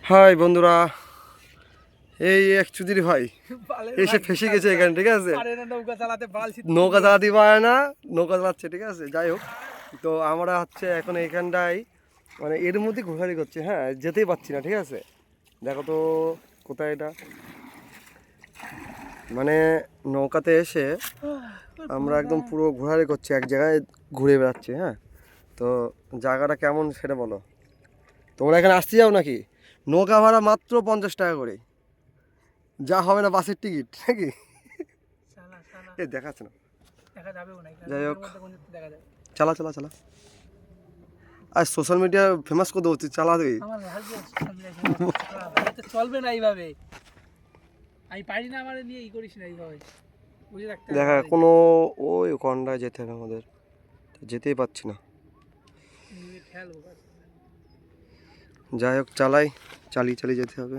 High বন্ধুরা, এই এক চুদির ভাই এসে ফেসে গেছে এখানে, ঠিক আছে। নৌকা চালাতে পারে না, নৌকা চালাচ্ছে, ঠিক আছে। যাই হোক, তো আমরা হচ্ছে এখন এইখানটায় মানে এর মধ্যে ঘোরাঘুরি করছে। হ্যাঁ, যেতেই পারছি না, ঠিক আছে। দেখো তো কোথায় এটা, মানে নৌকাতে এসে আমরা একদম পুরো ঘোরাঘুরি করছি, এক জায়গায় ঘুরে বেড়াচ্ছি। হ্যাঁ, তো জায়গাটা কেমন সেটা বলো। তোমরা এখানে আসতে যাও নাকি? নৌকা ভাড়া মাত্র 50 টাকা করে, যা হবে না বাসের টিকিট নাকি। এ দেখাচ্ছে না, যাই হোক, চালা চালা চালা। আর সোশ্যাল মিডিয়া ফেমাস করে দেবো, তুই চালা দেবি। চলবে না এইভাবে, আমি পারি না, আমার নিয়ে ই করিস না এইভাবে, বুঝে রাখতে হবে। দেখা কোনো ওই কন্ডায় যেতে হবে আমাদের, যেতেই পারছি না। যাই হোক, চালাই, চালিয়ে চালিয়ে যেতে হবে।